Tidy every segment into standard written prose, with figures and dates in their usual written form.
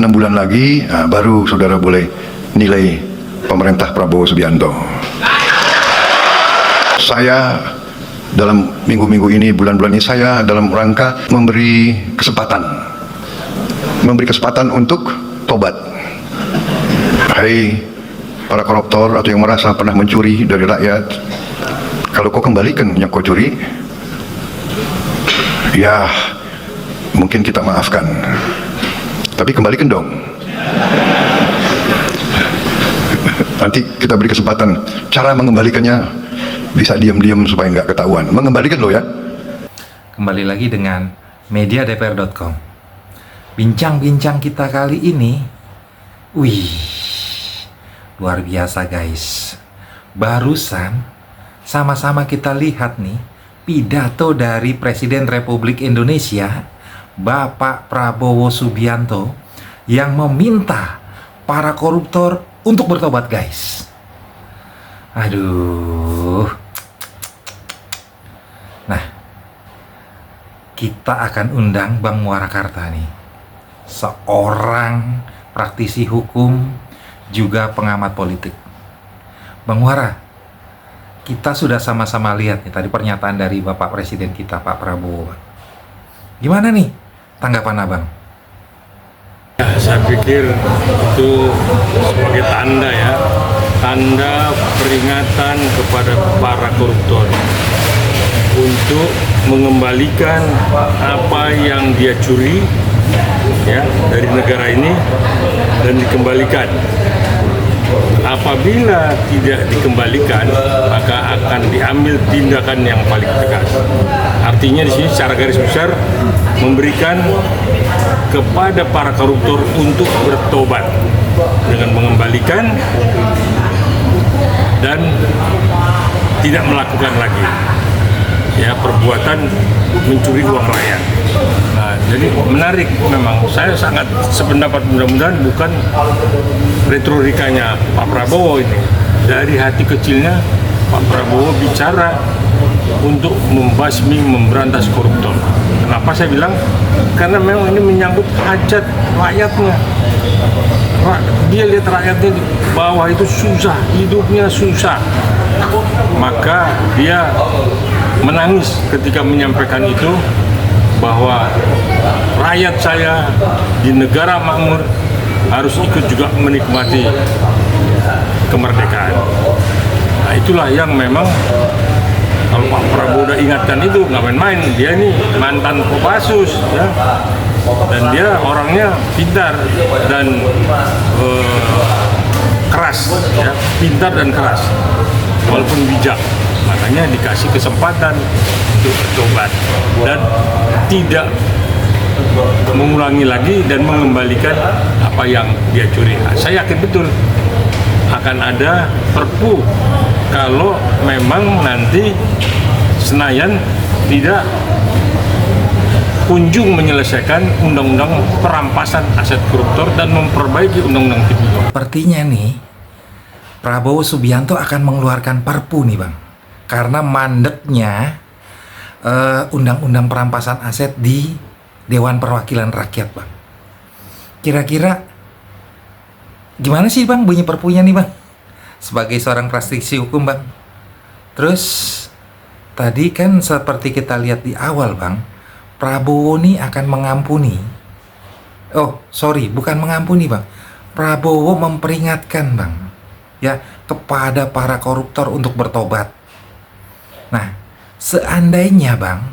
6 bulan lagi baru saudara boleh nilai pemerintah Prabowo Subianto. Saya dalam minggu-minggu ini, bulan-bulan ini, saya dalam rangka memberi kesempatan untuk tobat. Hai para koruptor atau yang merasa pernah mencuri dari rakyat, kalau kau kembalikan yang kau curi, ya mungkin kita maafkan, tapi kembalikan dong. Nanti kita beri kesempatan cara mengembalikannya, bisa diam-diam supaya nggak ketahuan. Mengembalikan lo ya. Kembali lagi dengan mediadpr.com. Bincang-bincang kita kali ini, wih, luar biasa guys. Barusan sama-sama kita lihat nih pidato dari Presiden Republik Indonesia, Bapak Prabowo Subianto, yang meminta para koruptor untuk bertobat guys. Aduh. Nah, kita akan undang Bang Muarakarta nih, seorang praktisi hukum juga pengamat politik. Bang Muara, kita sudah sama-sama lihat nih tadi pernyataan dari Bapak Presiden kita, Pak Prabowo. Gimana nih tanggapan Abang? Ya, saya pikir itu sebagai tanda peringatan kepada para koruptor untuk mengembalikan apa yang dia curi ya dari negara ini dan dikembalikan. Apabila tidak dikembalikan, maka akan diambil tindakan yang paling tegas. Artinya di sini secara garis besar memberikan kepada para koruptor untuk bertobat dengan mengembalikan dan tidak melakukan lagi ya perbuatan mencuri uang rakyat. Nah, jadi menarik memang. Saya sangat sependapat, mudah-mudahan bukan retorikanya Pak Prabowo ini. Dari hati kecilnya Pak Prabowo bicara untuk membasmi, memberantas koruptor. Kenapa saya bilang? Karena memang ini menyangkut hajat rakyatnya. Dia lihat rakyatnya di bawah itu susah, hidupnya susah. Maka dia menangis ketika menyampaikan itu, bahwa rakyat saya di negara makmur harus ikut juga menikmati kemerdekaan. Nah, itulah yang memang kalau Pak Prabowo udah ingatkan itu nggak main-main. Dia ini mantan Kopassus ya, dan dia orangnya pintar dan keras ya, pintar dan keras walaupun bijak. Makanya dikasih kesempatan untuk bertobat dan tidak mengulangi lagi dan mengembalikan apa yang dia curi. Nah, saya yakin betul akan ada perpu kalau memang nanti Senayan tidak kunjung menyelesaikan undang-undang perampasan aset koruptor dan memperbaiki undang-undang tipikor. Sepertinya nih Prabowo Subianto akan mengeluarkan perpu nih Bang, karena mandeknya undang-undang perampasan aset di Dewan Perwakilan Rakyat Bang. Kira-kira gimana sih Bang bunyi perpunya nih Bang, sebagai seorang praktisi hukum Bang? Terus tadi kan seperti kita lihat di awal Bang, Prabowo nih akan mengampuni. Oh sorry, bukan mengampuni Bang, Prabowo memperingatkan Bang ya kepada para koruptor untuk bertobat. Nah, seandainya Bang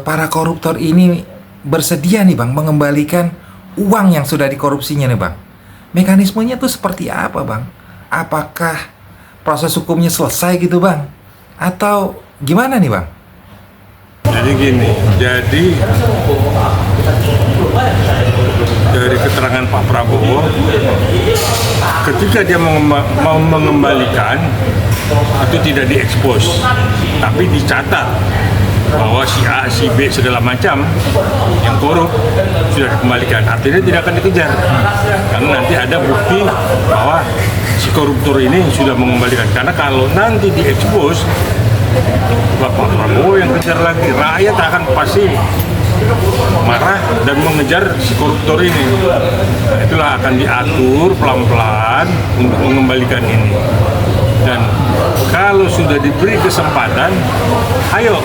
para koruptor ini bersedia nih Bang mengembalikan uang yang sudah dikorupsinya nih Bang, mekanismenya tuh seperti apa Bang? Apakah proses hukumnya selesai gitu Bang? Atau gimana nih Bang? Jadi gini, dari keterangan Pak Prabowo, ketika dia mau mengembalikan itu tidak diekspos, tapi dicatat bahwa si A, si B segala macam yang korup sudah dikembalikan. Artinya tidak akan dikejar karena nanti ada bukti bahwa si koruptor ini sudah mengembalikan. Karena kalau nanti diekspos, Bapak Prabowo yang kejar lagi, rakyat akan pasti marah dan mengejar si koruptor ini. Nah, itulah akan diatur pelan-pelan untuk mengembalikan ini. Dan kalau sudah diberi kesempatan, ayo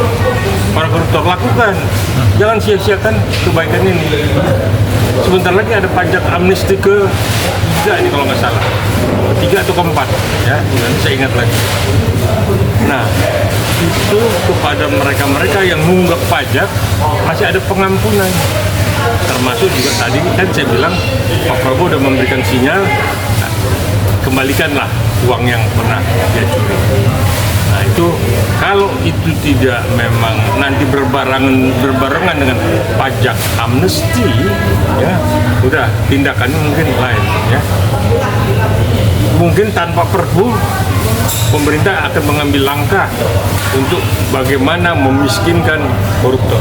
para koruptor lakukan, jangan sia-siakan kebaikan ini. Sebentar lagi ada pajak amnesti ke-3 ini kalau nggak salah, ke-3 atau ke-4 ya, nanti saya ingat lagi. Nah, itu kepada mereka-mereka yang nunggak pajak masih ada pengampunan, termasuk juga tadi kan saya bilang Pak Prabowo sudah memberikan sinyal, nah, kembalikanlah uang yang pernah dia curi. Nah itu kalau itu tidak memang nanti berbarengan dengan pajak amnesti, ya udah tindakannya mungkin lain, ya. Mungkin tanpa perpu pemerintah akan mengambil langkah untuk bagaimana memiskinkan koruptor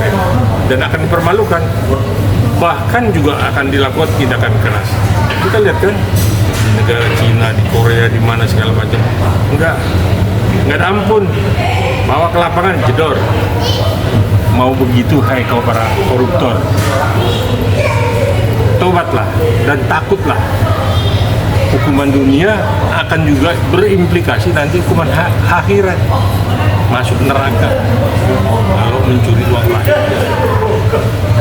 dan akan dipermalukan, bahkan juga akan dilakukan tindakan keras. Kita lihat kan di negara Cina, di Korea, di mana segala macam, nggak ada ampun, bawa ke lapangan jedor. Mau begitu hai kau para koruptor, tobatlah dan takutlah. Hukuman dunia akan juga berimplikasi nanti hukuman akhirat, masuk neraka kalau mencuri uang rakyat.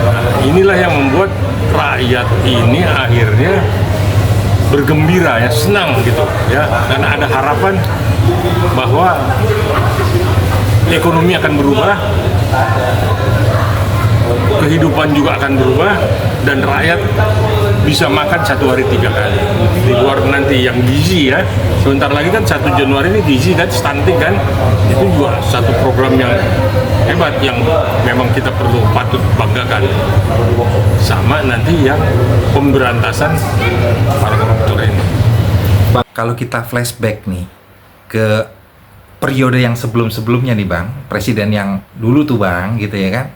Nah, inilah yang membuat rakyat ini akhirnya bergembira, ya, senang gitu ya, karena ada harapan bahwa ekonomi akan berubah, kehidupan juga akan berubah, dan rakyat bisa makan 1 hari 3 kali. Di luar nanti yang gizi ya, sebentar lagi kan 1 Januari ini gizi kan, stunting kan, itu juga satu program yang hebat yang memang kita perlu patut banggakan. Sama nanti yang pemberantasan para koruptor ini. Kalau kita flashback nih ke periode yang sebelum-sebelumnya nih Bang, presiden yang dulu tuh Bang gitu ya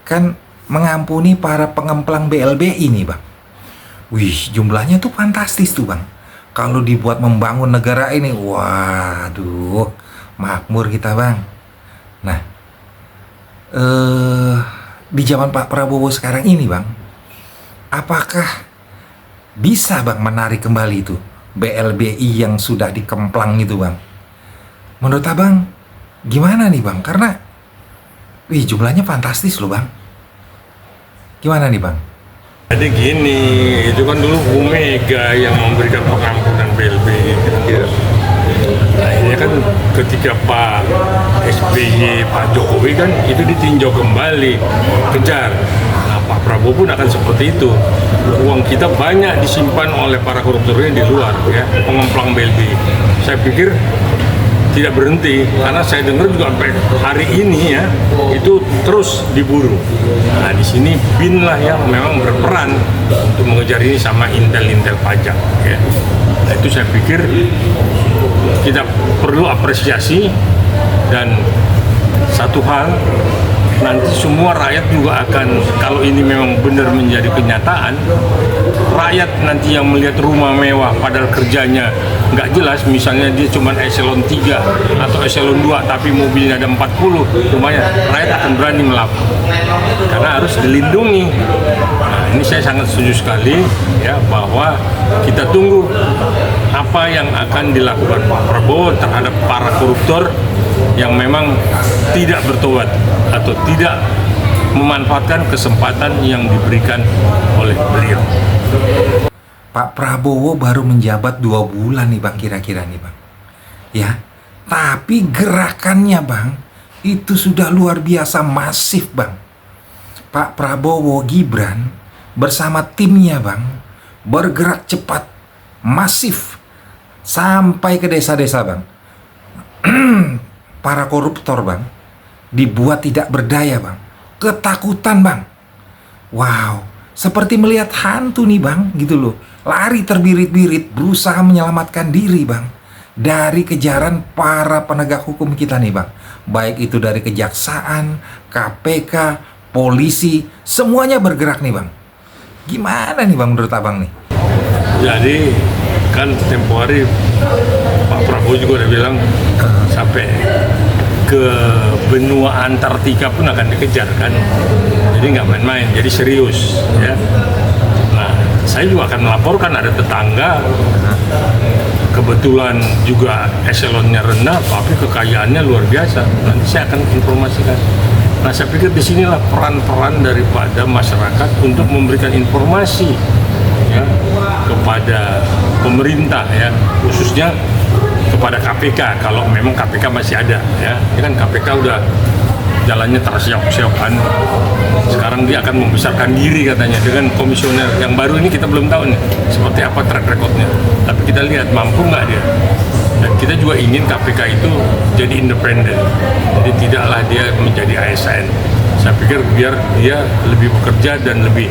kan mengampuni para pengemplang BLBI nih Bang. Wih, jumlahnya tuh fantastis tuh Bang. Kalau dibuat membangun negara ini, waduh, makmur kita Bang. Nah, di zaman Pak Prabowo sekarang ini Bang, apakah bisa Bang menarik kembali itu BLBI yang sudah dikemplang itu Bang? Menurut Abang gimana nih Bang? Karena wih, jumlahnya fantastis loh Bang. Gimana nih Bang? Jadi gini, itu kan dulu Bu Mega yang memberikan pengampunan BLBI. Ya. Nah ini kan ketika Pak SBY, Pak Jokowi kan itu ditinjau kembali, kejar. Nah Pak Prabowo pun akan seperti itu. Uang kita banyak disimpan oleh para koruptornya di luar, ya, pengemplang BLBI. Saya pikir tidak berhenti, karena saya dengar juga sampai hari ini ya itu terus diburu. Nah di sini BIN lah yang memang berperan untuk mengejar ini sama intel pajak, ya. Nah itu saya pikir kita perlu apresiasi, dan satu hal nanti semua rakyat juga akan, kalau ini memang benar menjadi kenyataan, rakyat nanti yang melihat rumah mewah padahal kerjanya nggak jelas, misalnya dia cuma eselon 3 atau eselon 2 tapi mobilnya ada 40 rumahnya, rakyat akan berani melapor karena harus dilindungi. Nah ini saya sangat setuju sekali ya, bahwa kita tunggu apa yang akan dilakukan Pak Prabowo terhadap para koruptor yang memang tidak bertobat atau tidak memanfaatkan kesempatan yang diberikan oleh beliau. Pak Prabowo baru menjabat 2 bulan nih Bang, kira-kira nih Bang. Ya, tapi gerakannya Bang, itu sudah luar biasa masif Bang. Pak Prabowo Gibran bersama timnya Bang, bergerak cepat, masif, sampai ke desa-desa Bang. Para koruptor Bang, dibuat tidak berdaya Bang, ketakutan Bang. Wow, seperti melihat hantu nih Bang, gitu loh. Lari terbirit-birit, berusaha menyelamatkan diri Bang dari kejaran para penegak hukum kita nih Bang. Baik itu dari kejaksaan, KPK, polisi, semuanya bergerak nih Bang. Gimana nih Bang menurut Abang nih? Jadi kan tempo hari Pak Prabowo juga udah bilang sampai ke benua Antartika pun akan dikejar kan. Jadi nggak main-main, jadi serius ya. Nah, saya juga akan melaporkan, ada tetangga kebetulan juga eselonnya rendah tapi kekayaannya luar biasa. Nanti saya akan informasikan. Nah, saya pikir disinilah peran-peran daripada masyarakat untuk memberikan informasi ya kepada pemerintah ya, khususnya kepada KPK kalau memang KPK masih ada ya. Ini kan KPK udah jalannya terseok-seok kan. Sekarang dia akan membesarkan diri katanya dengan komisioner yang baru ini, kita belum tahu nih seperti apa track recordnya. Tapi kita lihat mampu nggak dia. Dan kita juga ingin KPK itu jadi independen. Jadi tidaklah dia menjadi ASN. Saya pikir biar dia lebih bekerja dan lebih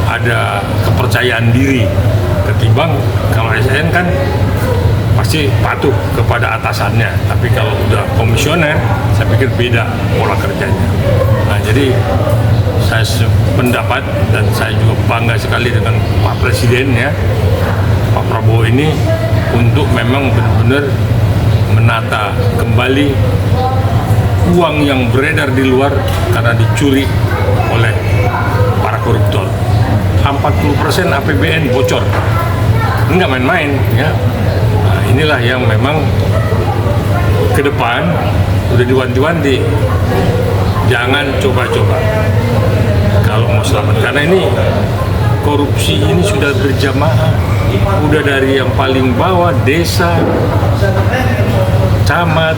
ada kepercayaan diri ketimbang kalau ASN kan pasti patuh kepada atasannya, tapi kalau udah komisioner saya pikir beda pola kerjanya. Nah, jadi saya sependapat dan saya juga bangga sekali dengan Pak Presiden ya, Pak Prabowo ini untuk memang benar-benar menata kembali uang yang beredar di luar karena dicuri oleh para koruptor. 40% APBN bocor, nggak main-main ya. Nah, inilah yang memang ke depan udah diwanti-wanti, jangan coba-coba kalau mau selamat, karena ini korupsi ini sudah berjamaah, udah dari yang paling bawah desa, camat,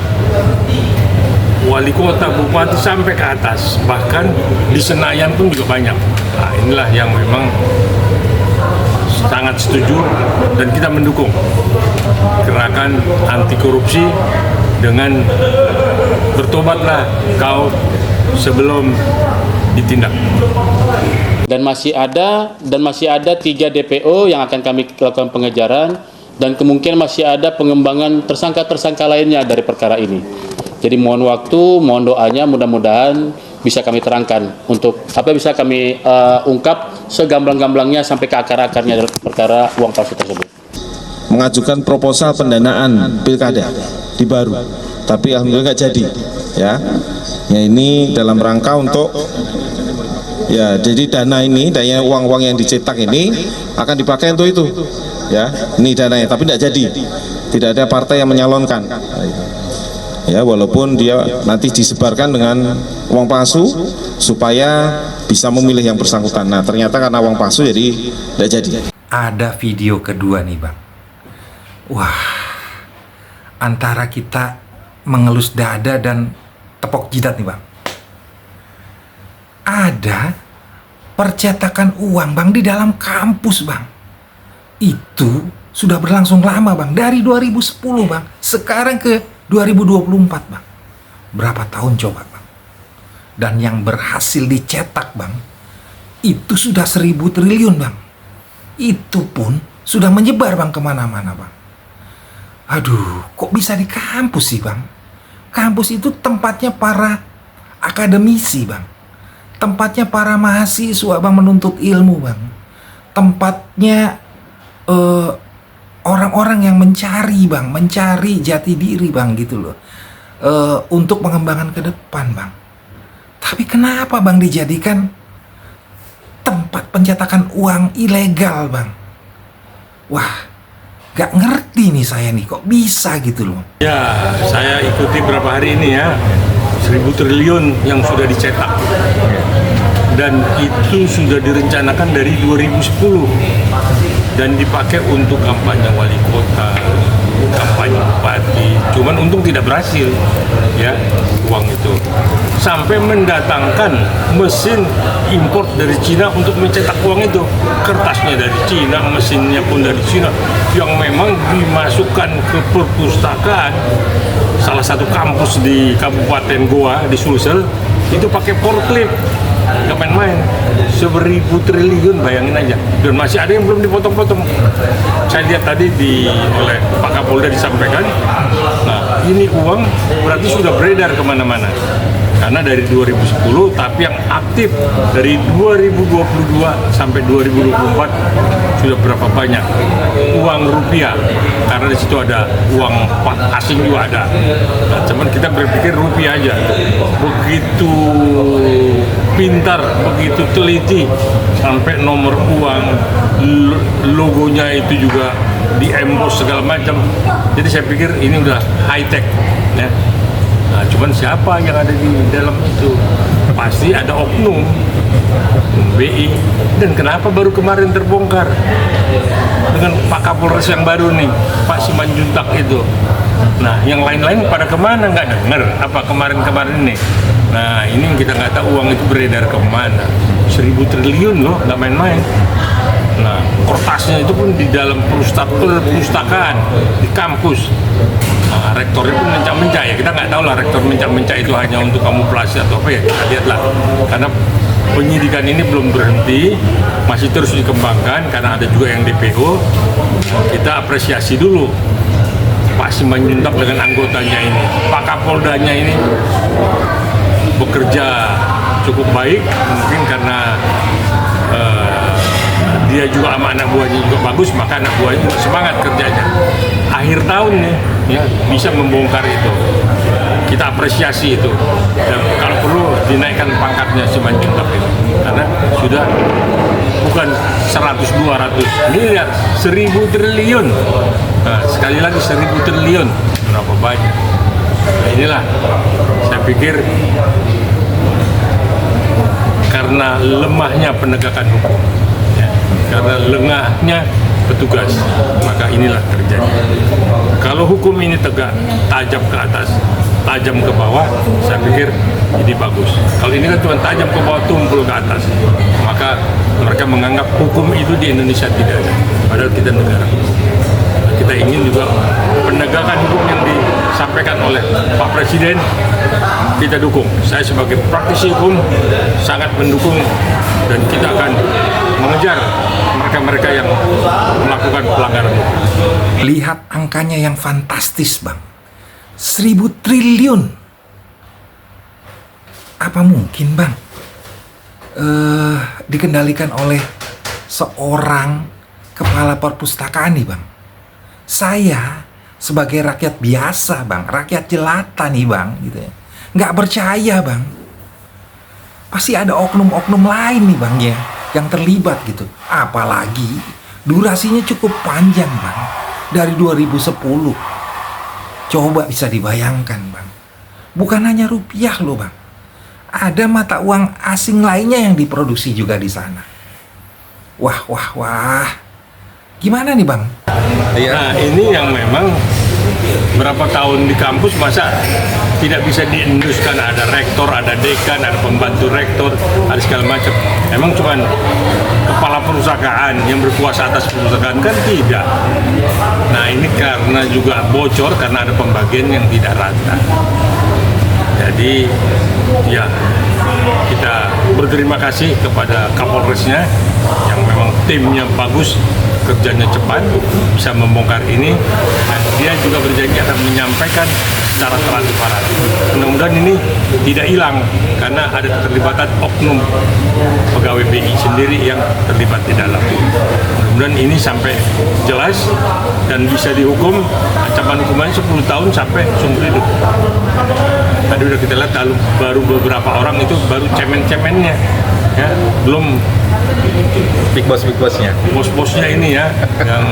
wali kota, bupati sampai ke atas, bahkan di Senayan pun juga banyak. Nah, inilah yang memang sangat setuju dan kita mendukung gerakan anti korupsi dengan bertobatlah kau sebelum ditindak. Dan masih ada 3 DPO yang akan kami lakukan pengejaran, dan kemungkinan masih ada pengembangan tersangka-tersangka lainnya dari perkara ini. Jadi mohon waktu, mohon doanya, mudah-mudahan bisa kami terangkan untuk apa bisa kami ungkap segamblang-gamblangnya sampai ke akar-akarnya dari perkara uang palsu tersebut. Mengajukan proposal pendanaan pilkada di Baru, tapi alhamdulillah nggak jadi ya. Ya ini dalam rangka untuk ya, jadi dana ini, dana uang-uang yang dicetak ini akan dipakai untuk itu ya. Ini dananya, tapi tidak jadi, tidak ada partai yang menyalonkan ya, walaupun dia nanti disebarkan dengan uang palsu supaya bisa memilih yang bersangkutan. Nah, ternyata karena uang palsu jadi tidak jadi. Ada video kedua nih Bang. Wah, antara kita mengelus dada dan tepok jidat nih Bang. Ada percetakan uang Bang di dalam kampus Bang. Itu sudah berlangsung lama Bang, dari 2010 Bang, sekarang ke 2024 Bang. Berapa tahun coba Bang? Dan yang berhasil dicetak Bang, itu sudah 1.000 triliun Bang. Itu pun sudah menyebar Bang kemana-mana Bang. Aduh, kok bisa di kampus sih Bang? Kampus itu tempatnya para akademisi Bang, tempatnya para mahasiswa Bang menuntut ilmu Bang, tempatnya orang-orang yang mencari Bang, mencari jati diri Bang gitu loh, untuk pengembangan ke depan Bang. Tapi kenapa Bang dijadikan tempat pencetakan uang ilegal Bang? Wah, gak ngerti nih saya nih, kok bisa gitu loh. Ya, saya ikuti berapa hari ini ya, 1.000 triliun yang sudah dicetak. Dan itu sudah direncanakan dari 2010 dan dipakai untuk kampanye wali kota, kampanye bupati. Cuman untung tidak berhasil ya uang itu. Sampai mendatangkan mesin import dari Cina untuk mencetak uang itu. Kertasnya dari Cina, mesinnya pun dari Cina, yang memang dimasukkan ke perpustakaan salah satu kampus di Kabupaten Goa di Sulsel, itu pakai forklift. Nggak main-main, 1.000 triliun, bayangin aja. Dan masih ada yang belum dipotong-potong. Saya lihat tadi oleh Pak Kapolda disampaikan, nah ini uang berarti sudah beredar kemana-mana. Karena dari 2010, tapi yang aktif dari 2022 sampai 2024 sudah berapa banyak uang rupiah, karena di situ ada uang asing juga ada. Nah, cuman kita berpikir rupiah aja, begitu pintar, begitu teliti, sampai nomor uang, logonya itu juga di-emboss segala macam. Jadi saya pikir ini udah high tech, ya. Nah, cuman siapa yang ada di dalam itu? Pasti ada oknum BI. Dan kenapa baru kemarin terbongkar dengan Pak Kapolres yang baru nih, Pak Simanjuntak itu? Nah, yang lain-lain pada kemana? Nggak dengar apa kemarin-kemarin ini? Nah, ini yang kita nggak tahu, uang itu beredar kemana. 1.000 triliun loh, nggak main-main. Nah, kertasnya itu pun di dalam perpustakaan, di kampus. Nah, rektornya pun mencak-mencak, ya kita nggak tahu lah rektor mencak-mencak itu hanya untuk kamuflase atau apa, ya kita lihatlah. Karena penyidikan ini belum berhenti, masih terus dikembangkan karena ada juga yang DPO. Kita apresiasi dulu Pak Simanjuntak dengan anggotanya ini, Pak Kapoldanya ini bekerja cukup baik, mungkin karena dia juga sama anak buahnya juga bagus, maka anak buahnya juga semangat kerjanya. Akhir tahun nih, ya, bisa membongkar itu. Kita apresiasi itu. Dan kalau perlu dinaikkan pangkatnya Simanjuntak itu, karena sudah bukan 100-200 miliar, 1.000 triliun. Nah, sekali lagi 1.000 triliun, berapa banyak? Nah, inilah saya pikir karena lemahnya penegakan hukum, ya, karena lengahnya petugas, maka inilah terjadi. Kalau hukum ini tegak, tajam ke atas, tajam ke bawah, saya pikir ini bagus. Kalau ini kan cuma tajam ke bawah, tumpul ke atas, maka mereka menganggap hukum itu di Indonesia tidak ada. Padahal kita negara hukum. Kita ingin juga penegakan hukum yang disampaikan oleh Pak Presiden, kita dukung. Saya sebagai praktisi hukum sangat mendukung, dan kita akan mengejar mereka-mereka yang melakukan pelanggaran hukum. Lihat angkanya yang fantastis, Bang. 1.000 triliun. Apa mungkin, Bang, dikendalikan oleh seorang kepala perpustakaan nih, Bang? Saya sebagai rakyat biasa, Bang, rakyat jelata nih, Bang, gitu ya, nggak percaya, Bang. Pasti ada oknum-oknum lain nih, Bang, ya, yang terlibat gitu. Apalagi durasinya cukup panjang, Bang, dari 2010. Coba bisa dibayangkan, Bang. Bukan hanya rupiah loh, Bang. Ada mata uang asing lainnya yang diproduksi juga di sana. Wah. Gimana nih, Bang? Nah, ini yang memang berapa tahun di kampus, masa tidak bisa diinduskan, ada rektor, ada dekan, ada pembantu rektor, ada segala macam. Emang cuman kepala perusahaan yang berkuasa atas perusahaan? Kan tidak. Nah, ini karena juga bocor, karena ada pembagian yang tidak rata. Jadi ya, kita berterima kasih kepada Kapolresnya yang memang timnya bagus, kerjanya cepat, bisa membongkar ini, dan dia juga berjanji akan menyampaikan secara transparan. Mudah-mudahan ini tidak hilang, karena ada keterlibatan oknum pegawai BI sendiri yang terlibat di dalam. Mudah-mudahan ini sampai jelas dan bisa dihukum. Ancaman hukumannya 10 tahun sampai seumur hidup. Tadi udah kita lihat, baru beberapa orang itu baru cemen-cemennya, ya, belum big boss-nya. Bos-bosnya ini ya, yang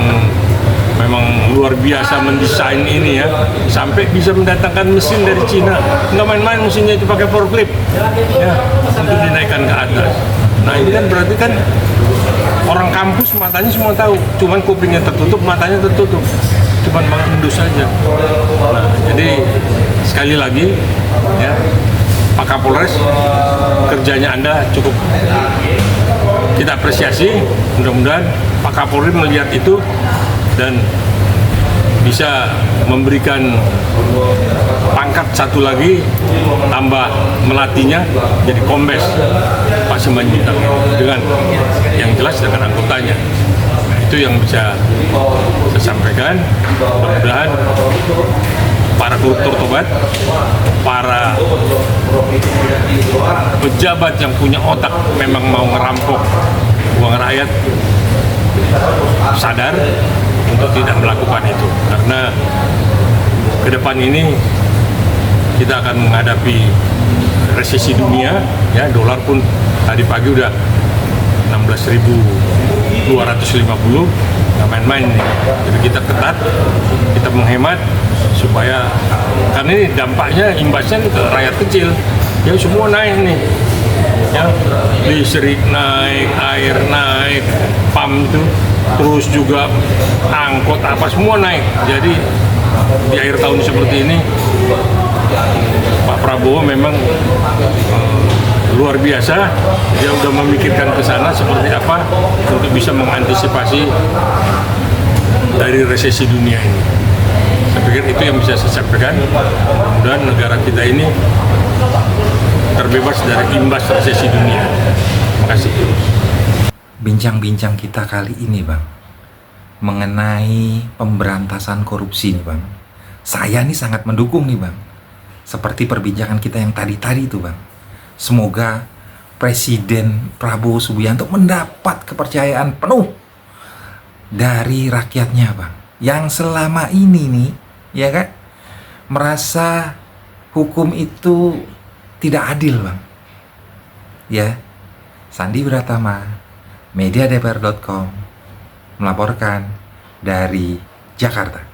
memang luar biasa mendesain ini ya, sampai bisa mendatangkan mesin dari Cina. Nggak main-main, mesinnya itu pakai forklift, ya, untuk dinaikkan ke atas. Nah, ini kan berarti kan orang kampus matanya semua tahu, cuman kupingnya tertutup, matanya tertutup, cuman mengendus saja. Nah, jadi sekali lagi ya, Pak Kapolres, kerjanya Anda cukup kita apresiasi. Mudah-mudahan Pak Kapolri melihat itu dan bisa memberikan pangkat satu lagi, tambah melatihnya jadi kombes Pak Simanjuntak dengan yang jelas dengan anggotanya. Nah, itu yang bisa saya sampaikan. Mudah-mudahan para koruptor tobat, para pejabat yang punya otak memang mau ngerampok uang rakyat sadar untuk tidak melakukan itu, karena ke depan ini kita akan menghadapi resesi dunia, ya. Dolar pun tadi pagi udah 16.250, nggak main-main nih. Jadi kita ketat, kita menghemat supaya, karena ini dampaknya, imbasnya ke rakyat kecil, ya semua naik nih, ya listrik naik, air naik, pam itu, terus juga angkot apa semua naik. Jadi di akhir tahun seperti ini Pak Prabowo memang luar biasa, dia udah memikirkan ke sana seperti apa untuk bisa mengantisipasi dari resesi dunia ini. Saya pikir itu yang bisa saya sampaikan. Mudah-mudahan negara kita ini terbebas dari imbas resesi dunia. Terima kasih. Bincang-bincang kita kali ini, Bang, mengenai pemberantasan korupsi nih, Bang. Saya nih sangat mendukung nih, Bang. Seperti perbincangan kita yang tadi itu, Bang. Semoga Presiden Prabowo Subianto mendapat kepercayaan penuh dari rakyatnya, Bang. Yang selama ini nih, ya kan, merasa hukum itu tidak adil, Bang. Ya, Sandi Pratama, mediadpr.com, melaporkan dari Jakarta.